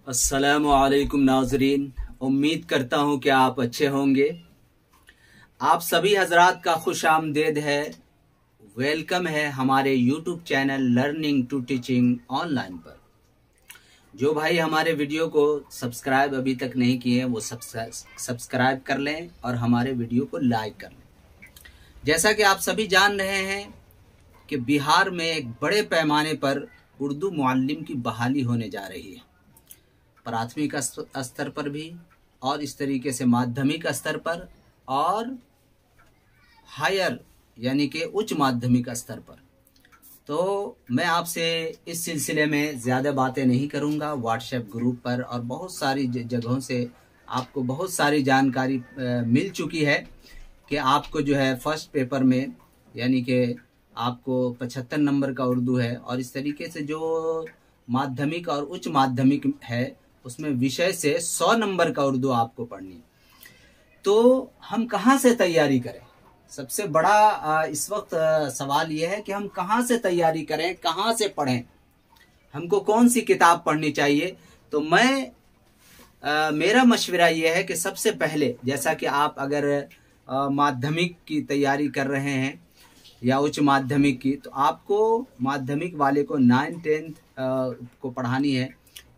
अस्सलामुअलैकुम नाजरीन, उम्मीद करता हूँ कि आप अच्छे होंगे। आप सभी हजरात का खुश आमदेद है, वेलकम है हमारे YouTube channel learning to teaching online पर। जो भाई हमारे वीडियो को सब्सक्राइब अभी तक नहीं किए वो सब्सक्राइब कर लें और हमारे वीडियो को लाइक कर लें। जैसा कि आप सभी जान रहे हैं कि बिहार में एक बड़े पैमाने पर उर्दू मुअल्लिम की बहाली होने जा रही है, प्राथमिक स्तर पर भी और इस तरीके से माध्यमिक स्तर पर और हायर यानी कि उच्च माध्यमिक स्तर पर। तो मैं आपसे इस सिलसिले में ज़्यादा बातें नहीं करूंगा। व्हाट्सएप ग्रुप पर और बहुत सारी जगहों से आपको बहुत सारी जानकारी मिल चुकी है कि आपको जो है फर्स्ट पेपर में यानी कि आपको 75 नंबर का उर्दू है और इस तरीके से जो माध्यमिक और उच्च माध्यमिक है उसमें विषय से 100 नंबर का उर्दू आपको पढ़नी है। तो हम कहाँ से तैयारी करें? सबसे बड़ा इस वक्त सवाल यह है कि हम कहाँ से तैयारी करें, कहाँ से पढ़ें, हमको कौन सी किताब पढ़नी चाहिए। तो मेरा मशवरा यह है कि सबसे पहले, जैसा कि आप अगर माध्यमिक की तैयारी कर रहे हैं या उच्च माध्यमिक की, तो आपको माध्यमिक वाले को 9-10 को पढ़ानी है।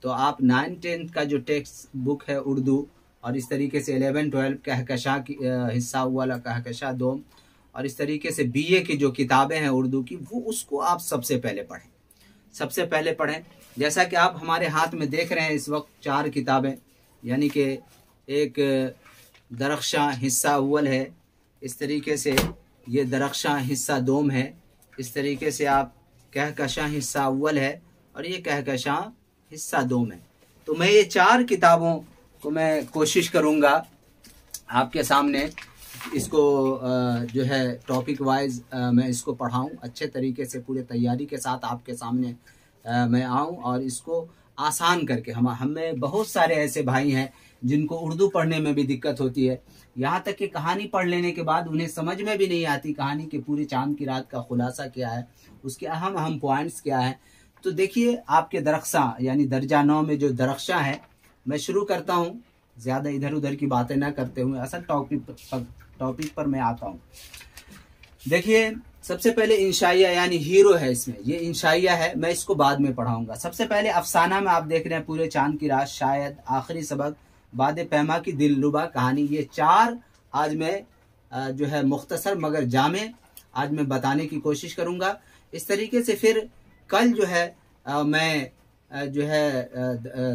तो आप 9-10 का जो टेक्स्ट बुक है उर्दू और इस तरीके से 11-12 कहकशा की हिस्सा वाला कहकशा दोम और इस तरीके से बीए की जो किताबें हैं उर्दू की, वो उसको आप सबसे पहले पढ़ें। जैसा कि आप हमारे हाथ में देख रहे हैं इस वक्त 4 किताबें, यानी कि एक दरख्शां हिस्सा अव्वल है, इस तरीके से ये दरख्शां हिस्सा दोम है, इस तरीके से आप कहकशा हिस्सा अव्वल है और ये कहकशा हिस्सा दोम है। तो मैं ये 4 किताबों को मैं कोशिश करूंगा आपके सामने इसको जो है टॉपिक वाइज मैं इसको पढ़ाऊं, अच्छे तरीके से पूरे तैयारी के साथ आपके सामने मैं आऊं और इसको आसान करके। हमें बहुत सारे ऐसे भाई हैं जिनको उर्दू पढ़ने में भी दिक्कत होती है, यहाँ तक कि कहानी पढ़ लेने के बाद उन्हें समझ में भी नहीं आती कहानी के पूरे चांद की रात का खुलासा क्या है, उसके अहम पॉइंट्स क्या है। तो देखिए आपके दरख्शां यानी दर्जा 9 में जो दरख्शां है, मैं शुरू करता हूँ ज़्यादा इधर उधर की बातें ना करते हुए असल टॉपिक पर मैं आता हूँ। देखिए सबसे पहले इंशाइया यानी हीरो है, इसमें ये इंशाइया है, मैं इसको बाद में पढ़ाऊंगा। सबसे पहले अफसाना में आप देख रहे हैं पूरे चांद की रात, शायद, आखिरी सबक, बादे पैमा की दिलरुबा कहानी, ये 4 आज मैं जो है मुख्तसर मगर जामे आज मैं बताने की कोशिश करूंगा। इस तरीके से फिर कल जो है मैं जो है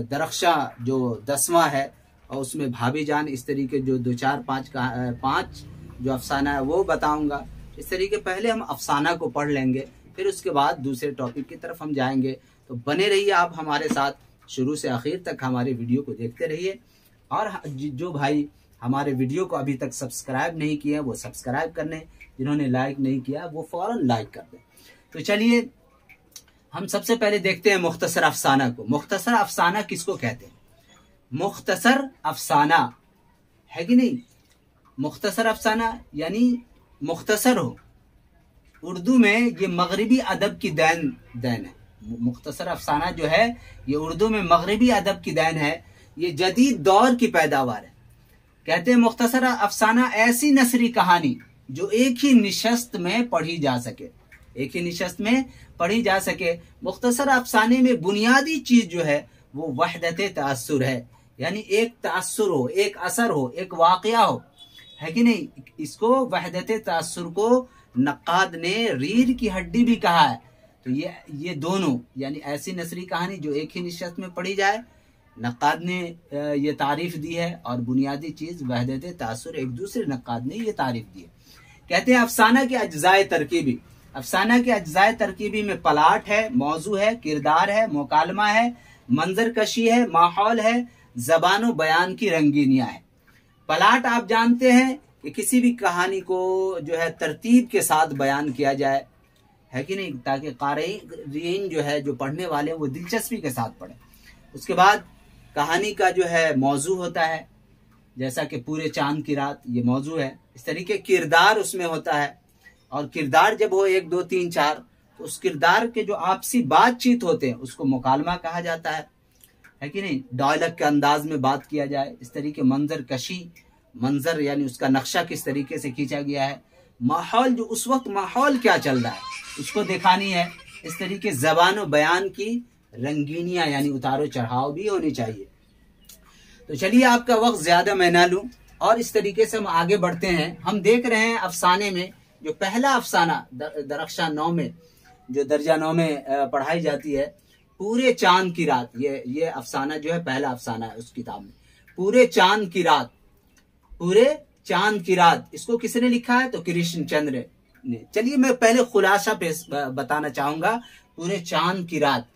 दरख्शां जो 10वां है और उसमें भाभी जान, इस तरीके जो 2, 4, 5 जो अफसाना है वो बताऊंगा। इस तरीके पहले हम अफसाना को पढ़ लेंगे, फिर उसके बाद दूसरे टॉपिक की तरफ हम जाएंगे। तो बने रहिए आप हमारे साथ, शुरू से आखिर तक हमारे वीडियो को देखते रहिए। और जो भाई हमारे वीडियो को अभी तक सब्सक्राइब नहीं किया वो सब्सक्राइब कर लें, जिन्होंने लाइक नहीं किया वो फौरन लाइक कर दें। तो चलिए हम सबसे पहले देखते हैं मुख्तसर अफसाना को। मुख्तसर अफसाना किसको कहते हैं? मुख्तसर अफसाना है कि नहीं? मुख्तसर अफसाना यानी मुख्तसर हो। उर्दू में ये मगरिबी अदब की देन है। मुख्तसर अफसाना जो है ये उर्दू में मगरिबी अदब की देन है, ये जदीद दौर की पैदावार है। कहते हैं मुख्तसर अफसाना ऐसी नसरी कहानी जो एक ही निशस्त में पढ़ी जा सके, मुख्तसर अफसाने में बुनियादी चीज जो है वो वहदत तअस्सुर है, यानी एक तअस्सुर हो, एक असर हो, एक वाकया हो, है कि नहीं? इसको वहदत तअस्सुर को नक्काद ने रीढ़ की हड्डी भी कहा है। तो ये दोनों यानी ऐसी नसरी कहानी जो एक ही निशस्त में पढ़ी जाए, नक्काद ने ये तारीफ दी है, और बुनियादी चीज वहदत तअस्सुर एक दूसरे नक्काद ने ये तारीफ दी है। कहते हैं अफसाना के अज्जाए तरकीबी, अफसाना के अज्जाए तरकीबी में प्लाट है, मौजू है, किरदार है, मुकालमा है, मंजर कशी है, माहौल है, जबानो बयान की रंगीनियां है। प्लाट आप जानते हैं कि किसी भी कहानी को जो है तरतीब के साथ बयान किया जाए, है कि नहीं, ताकि क़ारीन जो है, जो पढ़ने वाले हैं वो दिलचस्पी के साथ पढ़े। उसके बाद कहानी का जो है मौजू होता है, जैसा कि पूरे चांद की रात ये मौजू है। इस तरीके किरदार उसमें होता है, और किरदार जब हो 1, 2, 3, 4 तो उस किरदार के जो आपसी बातचीत होते हैं उसको मुकालमा कहा जाता है। है कि नहीं, डायलॉग के अंदाज में बात किया जाए, इस तरीके मंजर कशी, मंजर यानी उसका नक्शा किस तरीके से खींचा गया है, माहौल जो उस वक्त माहौल क्या चल रहा है उसको दिखानी है। इस तरीके ज़बान और बयान की रंगीनियां यानी उतारो चढ़ाव भी होनी चाहिए। तो चलिए आपका वक्त ज्यादा मैं ना लूं और इस तरीके से हम आगे बढ़ते हैं। हम देख रहे हैं अफसाने में जो पहला अफसाना दरख्शां 9 में, जो दर्जा 9 में पढ़ाई जाती है, पूरे चांद की रात, ये अफसाना जो है पहला अफसाना है उस किताब में। पूरे चांद की रात, पूरे चांद की रात, इसको किसने लिखा है? तो कृष्ण चंद्र ने। चलिए मैं पहले खुलासा पे बताना चाहूंगा। पूरे चांद की रात,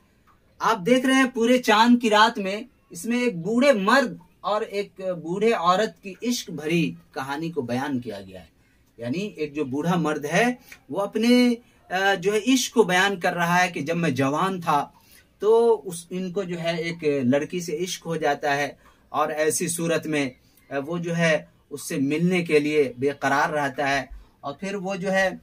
आप देख रहे हैं पूरे चांद की रात में, इसमें एक बूढ़े मर्द और एक बूढ़े औरत की इश्क भरी कहानी को बयान किया गया है। यानी एक जो बूढ़ा मर्द है वो अपने जो है इश्क को बयान कर रहा है कि जब मैं जवान था तो इनको जो है एक लड़की से इश्क हो जाता है और ऐसी सूरत में वो जो है उससे मिलने के लिए बेकरार रहता है और फिर वो जो है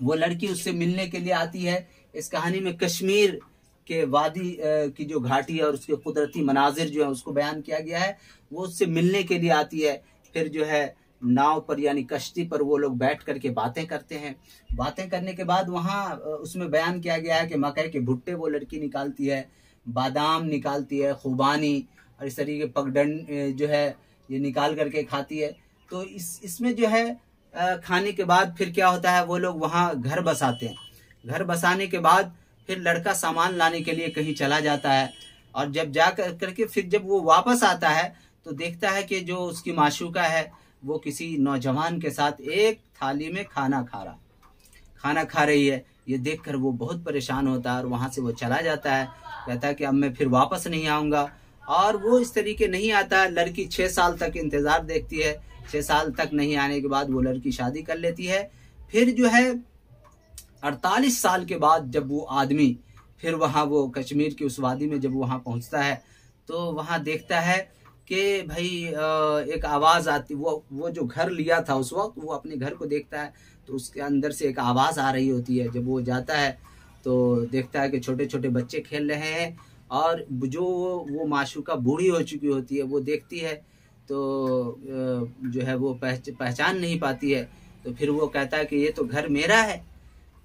वो लड़की उससे मिलने के लिए आती है। इस कहानी में कश्मीर के वादी की जो घाटी है और उसके कुदरती मनाजिर जो है उसको बयान किया गया है। वो उससे मिलने के लिए आती है, फिर जो है नाव पर यानी कश्ती पर वो लोग बैठ करके बातें करते हैं। बातें करने के बाद वहाँ उसमें बयान किया गया है कि मकई के भुट्टे वो लड़की निकालती है, बादाम निकालती है, खुबानी और इस तरीके पगडंड जो है ये निकाल करके खाती है। तो इसमें जो है खाने के बाद फिर क्या होता है, वो लोग वहाँ घर बसाते हैं। घर बसाने के बाद फिर लड़का सामान लाने के लिए कहीं चला जाता है और जब जा करके फिर जब वो वापस आता है तो देखता है कि जो उसकी माशूका है वो किसी नौजवान के साथ एक थाली में खाना खा रही है। ये देखकर वो बहुत परेशान होता है और वहाँ से वो चला जाता है, कहता है कि अब मैं फिर वापस नहीं आऊँगा। और वो इस तरीके नहीं आता है। लड़की 6 साल तक इंतज़ार देखती है, 6 साल तक नहीं आने के बाद वो लड़की शादी कर लेती है। फिर जो है 48 साल के बाद जब वो आदमी फिर वहाँ वो कश्मीर की उस वादी में जब वहाँ पहुँचता है तो वहाँ देखता है कि भाई एक आवाज़ आती, वो जो घर लिया था उस वक्त वो अपने घर को देखता है तो उसके अंदर से एक आवाज़ आ रही होती है। जब वो जाता है तो देखता है कि छोटे छोटे बच्चे खेल रहे हैं और जो वो माशूका बूढ़ी हो चुकी होती है वो देखती है तो जो है वो पहचान नहीं पाती है। तो फिर वो कहता है कि ये तो घर मेरा है।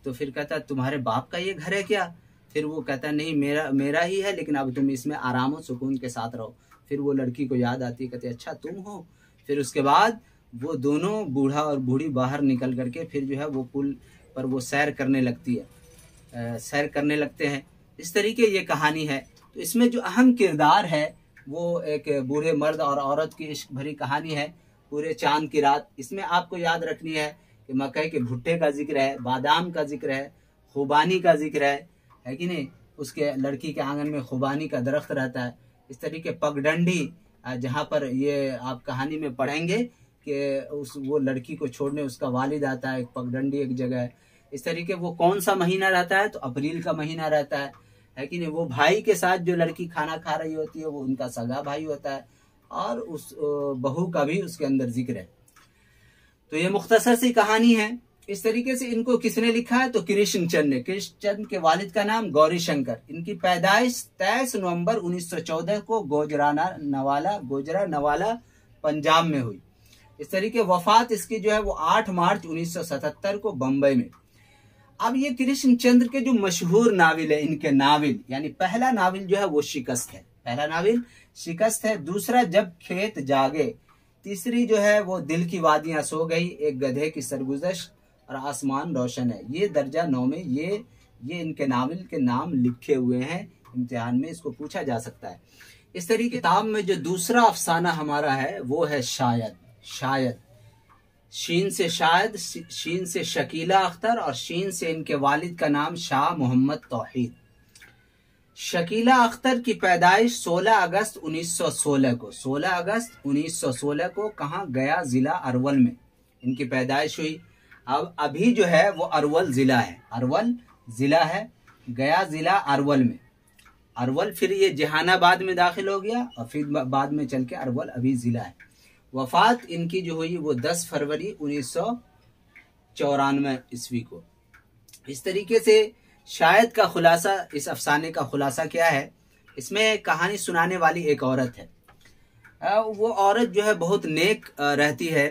तो फिर कहता है तुम्हारे बाप का ये घर है क्या? फिर वो कहता है नहीं मेरा ही है, लेकिन अब तुम इसमें आराम और सुकून के साथ रहो। फिर वो लड़की को याद आती है, कहती है अच्छा तुम हो। फिर उसके बाद वो दोनों बूढ़ा और बूढ़ी बाहर निकल करके फिर जो है वो पुल पर वो सैर करने लगते हैं। इस तरीके ये कहानी है। तो इसमें जो अहम किरदार है वो एक बूढ़े मर्द और औरत की इश्क भरी कहानी है, पूरे चांद की रात। इसमें आपको याद रखनी है कि मकई के भुट्टे का जिक्र है, बादाम का जिक्र है, खुबानी का जिक्र है कि नहीं। उसके लड़की के आंगन में खुबानी का दरख्त रहता है। इस तरीके पगडंडी, जहाँ पर ये आप कहानी में पढ़ेंगे कि वो लड़की को छोड़ने उसका वालिद आता है, पगडंडी एक जगह है। इस तरीके वो कौन सा महीना रहता है? तो अप्रैल का महीना रहता है कि नहीं। वो भाई के साथ जो लड़की खाना खा रही होती है वो उनका सगा भाई होता है और उस बहू का भी उसके अंदर जिक्र है। तो ये मुख्तसर सी कहानी है। इस तरीके से इनको किसने लिखा है? तो कृष्ण चंद्र ने। कृष्ण चंद्र के वालिद का नाम गौरी शंकर। इनकी पैदाइश 23 नवंबर 1914 को गोजरा नवाला पंजाब में हुई। इस तरीके वफात इसकी जो है वो 8 मार्च 1977 को बम्बई में। अब ये कृष्ण चंद्र के जो मशहूर नाविल है, इनके नाविल यानी पहला नाविल जो है वो शिकस्त है। पहला नाविल शिकस्त है। दूसरा जब खेत जागे। तीसरी जो है वो दिल की वादियां सो गई, एक गधे की सरगुजश और आसमान रोशन है। ये दर्जा 9 में ये इनके नावल के नाम लिखे हुए हैं। इम्तिहान में इसको पूछा जा सकता है। इस तरीके किताब में जो दूसरा अफसाना हमारा है वो है शायद। शीन से शायद, शीन से शकीला अख्तर और शीन से इनके वालिद का नाम शाह मोहम्मद तौहीद। शकीला अख्तर की पैदाइश 16 अगस्त 1916 को कहाँ? गया जिला अरवल में इनकी पैदाइश हुई। अब अभी जो है वो अरवल जिला है, गया जिला अरवल में। अरवल फिर ये जहानाबाद में दाखिल हो गया और फिर बाद में चल के अरवल अभी जिला है। वफात इनकी जो हुई वो 10 फरवरी 1994 ईस्वी को। इस तरीके से शायद का खुलासा, इस अफसाने का खुलासा क्या है? इसमें कहानी सुनाने वाली एक औरत है। वो औरत जो है बहुत नेक रहती है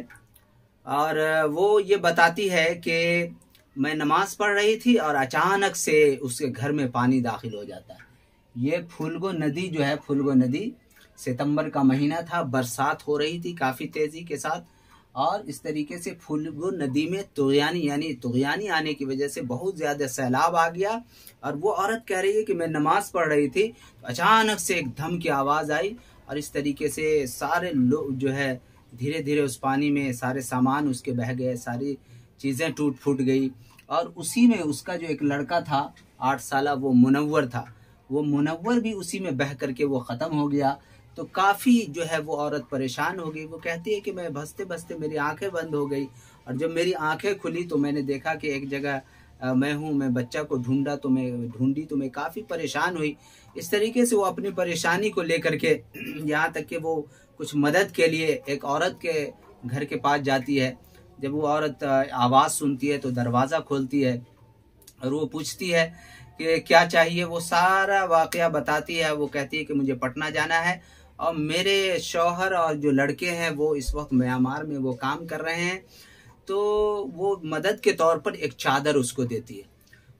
और वो ये बताती है कि मैं नमाज पढ़ रही थी और अचानक से उसके घर में पानी दाखिल हो जाता है। ये फुल्गो नदी जो है, फुल्गो नदी, सितंबर का महीना था, बरसात हो रही थी काफ़ी तेज़ी के साथ और इस तरीके से फुल्गो नदी में तुग़यानी यानी तुग़यानी आने की वजह से बहुत ज़्यादा सैलाब आ गया। और वो औरत कह रही है कि मैं नमाज पढ़ रही थी तो अचानक से एक धम की आवाज़ आई और इस तरीके से सारे लोग जो है धीरे धीरे उस पानी में सारे सामान उसके बह गए, सारी चीज़ें टूट फूट गई। और उसी में उसका जो एक लड़का था 8 साल, वो मुनव्वर था, वो मुनव्वर भी उसी में बह करके वो ख़त्म हो गया। तो काफ़ी जो है वो औरत परेशान हो गई। वो कहती है कि मैं बसते बसते मेरी आंखें बंद हो गई और जब मेरी आंखें खुली तो मैंने देखा कि एक जगह मैं बच्चा को ढूंढी तो मैं काफ़ी परेशान हुई। इस तरीके से वो अपनी परेशानी को लेकर के यहाँ तक कि वो कुछ मदद के लिए एक औरत के घर के पास जाती है। जब वो औरत आवाज़ सुनती है तो दरवाज़ा खोलती है और वो पूछती है कि क्या चाहिए। वो सारा वाक़या बताती है। वो कहती है कि मुझे पटना जाना है और मेरे शौहर और जो लड़के हैं वो इस वक्त म्यांमार में वो काम कर रहे हैं। तो वो मदद के तौर पर एक चादर उसको देती है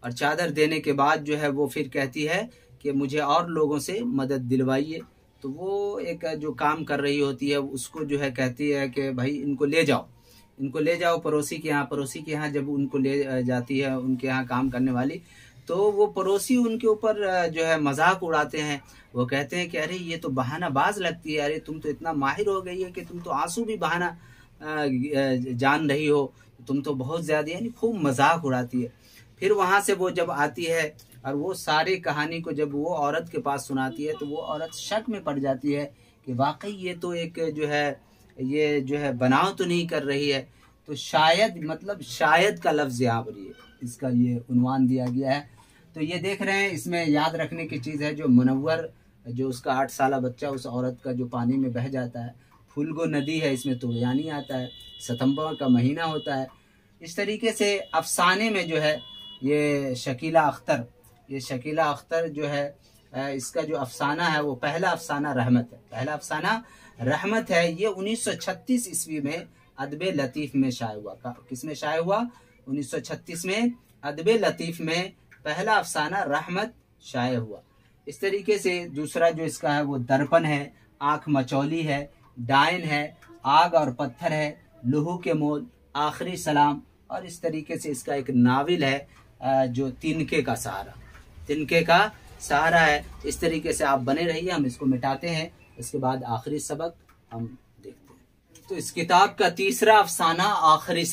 और चादर देने के बाद जो है वो फिर कहती है कि मुझे और लोगों से मदद दिलवाइए। तो वो एक जो काम कर रही होती है उसको जो है कहती है कि भाई इनको ले जाओ पड़ोसी के यहाँ। पड़ोसी के यहाँ जब उनको ले जाती है उनके यहाँ काम करने वाली, तो वो पड़ोसी उनके ऊपर जो है मजाक उड़ाते हैं। वो कहते हैं कि अरे ये तो बहानाबाज लगती है, अरे तुम तो इतना माहिर हो गई है कि तुम तो आंसू भी बहाना जान रही हो, तुम तो बहुत ज़्यादा, यानी खूब मजाक उड़ाती है। फिर वहाँ से वो जब आती है और वो सारी कहानी को जब वो औरत के पास सुनाती है तो वो औरत शक में पड़ जाती है कि वाकई ये तो एक जो है बनाव तो नहीं कर रही है। तो शायद का लफ्ज़ यहाँ पर इसका ये उन्वान दिया गया है। तो ये देख रहे हैं, इसमें याद रखने की चीज़ है जो मुनव्वर, जो उसका 8 साल बच्चा उस औरत का जो पानी में बह जाता है, फुल्गो नदी है, इसमें तुग़यानी आता है, सितंबर का महीना होता है। इस तरीके से अफसाने में जो है ये शकीला अख्तर जो है इसका जो अफसाना है वो पहला अफसाना रहमत है। ये 1936 ईस्वी में अदबे लतीफ़ में शाये हुआ। किस में शाये हुआ? 1936 में अदबे लतीफ़ में पहला अफसाना रहमत शाये हुआ। इस तरीके से दूसरा जो इसका है वो दर्पण है, आँख मचौली है, डायन है, आग और पत्थर है, लहू के मोल, आखिरी सलाम। और इस तरीके से इसका एक नावल है जो तिनके का सहारा है। इस तरीके से आप बने रहिए, हम इसको मिटाते हैं, इसके बाद आखिरी सबक हम देखते हैं। तो इस किताब का तीसरा अफसाना आखिरी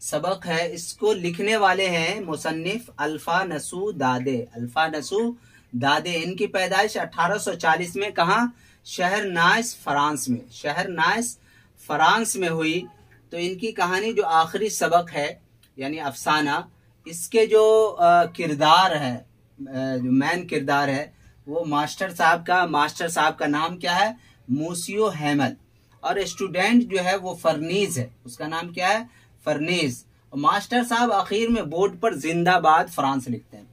सबक है। इसको लिखने वाले हैं मुसन्निफ अल्फा नसू दादे। इनकी पैदाइश 1840 में कहाँ? शहर नाइस फ्रांस में हुई। तो इनकी कहानी जो आखिरी सबक है यानी अफसाना, इसके जो किरदार है, जो मैन किरदार है वो मास्टर साहब का नाम क्या है? मूसियो हैमल। और स्टूडेंट जो है वो फरनीज है, उसका नाम क्या है? फरनीज। और मास्टर साहब आखिर में बोर्ड पर जिंदाबाद फ्रांस लिखते हैं।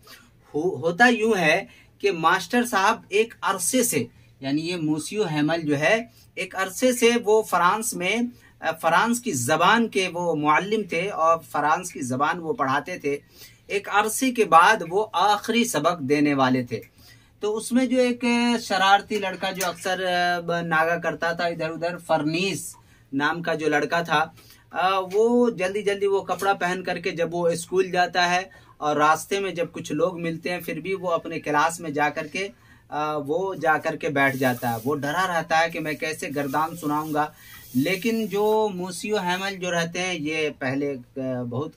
होता यूं है कि मास्टर साहब एक अरसे से, यानी ये मूसियो हैमल जो है एक अरसे से वो फ्रांस की ज़बान के वो मुअल्लिम थे और फ्रांस की ज़बान वो पढ़ाते थे। एक अरसे के बाद वो आखिरी सबक देने वाले थे। तो उसमें जो एक शरारती लड़का जो अक्सर नागा करता था इधर उधर, फरनीस नाम का जो लड़का था, वो जल्दी वो कपड़ा पहन करके जब वो स्कूल जाता है और रास्ते में जब कुछ लोग मिलते हैं फिर भी वो अपने क्लास में जा करके बैठ जाता है। वो डरा रहता है कि मैं कैसे गर्दान सुनाऊंगा। लेकिन जो मूसियो हैमल जो रहते हैं ये पहले बहुत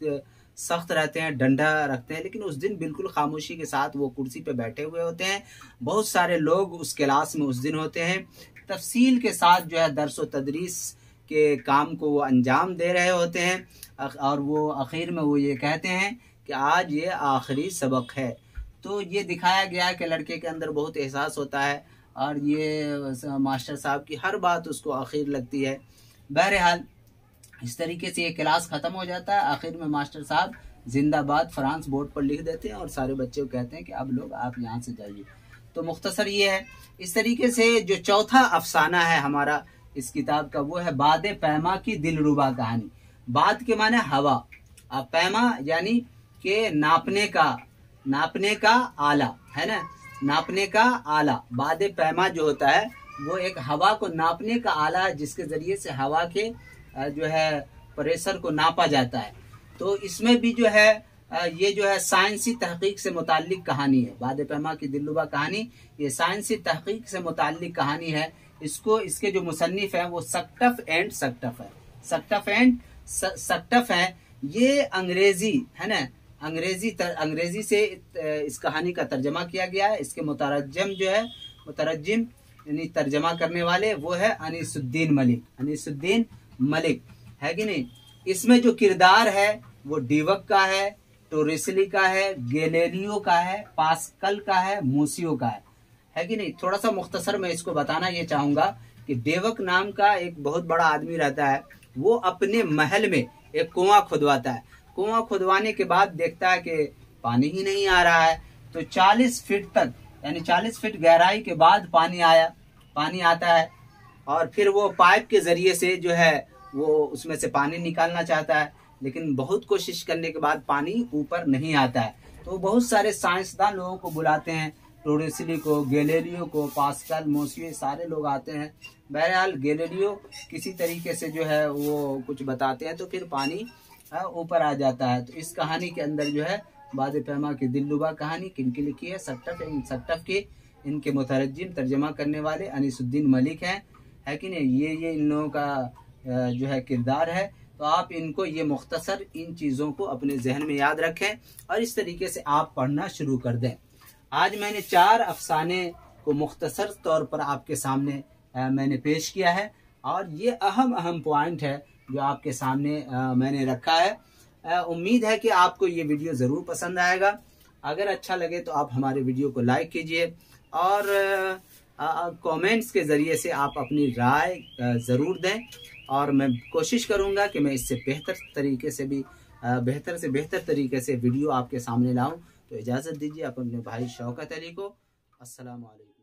सख्त रहते हैं, डंडा रखते हैं, लेकिन उस दिन बिल्कुल खामोशी के साथ वो कुर्सी पे बैठे हुए होते हैं। बहुत सारे लोग उस क्लास में उस दिन होते हैं, तफसील के साथ जो है दर्स व तदरीस के काम को वो अंजाम दे रहे होते हैं। और वो आखिर में वो ये कहते हैं कि आज ये आखिरी सबक है। तो ये दिखाया गया है कि लड़के के अंदर बहुत एहसास होता है और ये मास्टर साहब की हर बात उसको आखिर लगती है। बहरहाल इस तरीके से ये क्लास ख़त्म हो जाता है। आखिर में मास्टर साहब जिंदाबाद फ्रांस बोर्ड पर लिख देते हैं और सारे बच्चे को कहते हैं कि अब लोग आप यहाँ से जाइए। तो मुख्तसर ये है। इस तरीके से जो चौथा अफसाना है हमारा इस किताब का वो है बाद पैमा की दिलरुबा कहानी। बाद के माने हवा, पैमा यानी के नापने का आला है ना, नापने का आला। बाद पैमा जो होता है वो एक हवा को नापने का आला है जिसके जरिए से हवा के जो है प्रेशर को नापा जाता है। तो इसमें भी जो है ये जो है साइंसी तहकीक से मुताल्लिक कहानी है। बाद पैमा की दिलरुबा कहानी ये साइंसी तहकीक से मुताल्लिक कहानी है। इसके जो मुसन्निफ है वो सक्टफ एंड सक्टफ है। ये अंग्रेजी है ना, अंग्रेजी से इस कहानी का तर्जमा किया गया है। इसके मुतरज्जिम यानी तर्जमा करने वाले वो है अनीसुद्दीन मलिक है कि नहीं। इसमें जो किरदार है वो डीवक का है, टोरेसली का है, गैलीलियो का है, पास्कल का है, मूसियो का है कि नहीं। थोड़ा सा मुख्तसर मैं इसको बताना ये चाहूंगा कि डेवक नाम का एक बहुत बड़ा आदमी रहता है। वो अपने महल में एक कुआं खुदवाता है। कुआं खुदवाने के बाद देखता है कि पानी ही नहीं आ रहा है। तो 40 फीट तक यानी 40 फीट गहराई के बाद पानी आता है। और फिर वो पाइप के जरिए से जो है वो उसमें से पानी निकालना चाहता है, लेकिन बहुत कोशिश करने के बाद पानी ऊपर नहीं आता है। तो बहुत सारे साइंसदान लोगों को बुलाते हैं, टोरेसली को, गैलीलियो को, पास्कल, मूसियो, सारे लोग आते हैं। बहरहाल गैलीलियो किसी तरीके से जो है वो कुछ बताते हैं तो फिर पानी ऊपर आ जाता है। तो इस कहानी के अंदर जो है बाद पैमा की दिलरुबा कहानी किनकी लिखी है? सक्टफ के इनके मुतरज्जिम तर्जमा करने वाले अनीसुद्दीन मलिक है कि नहीं। ये इन लोगों का जो है किरदार है। तो आप इनको ये मुख्तसर इन चीज़ों को अपने जहन में याद रखें और इस तरीके से आप पढ़ना शुरू कर दें। आज मैंने 4 अफसाने को मुख्तसर तौर पर आपके सामने मैंने पेश किया है और ये अहम पॉइंट है जो आपके सामने मैंने रखा है। उम्मीद है कि आपको ये वीडियो ज़रूर पसंद आएगा। अगर अच्छा लगे तो आप हमारे वीडियो को लाइक कीजिए और कमेंट्स के ज़रिए से आप अपनी राय ज़रूर दें और मैं कोशिश करूँगा कि मैं इससे बेहतर से बेहतर तरीके से वीडियो आपके सामने लाऊं। तो इजाज़त दीजिए अपने भाई शौकत अली को। अस्सलाम वालेकुम।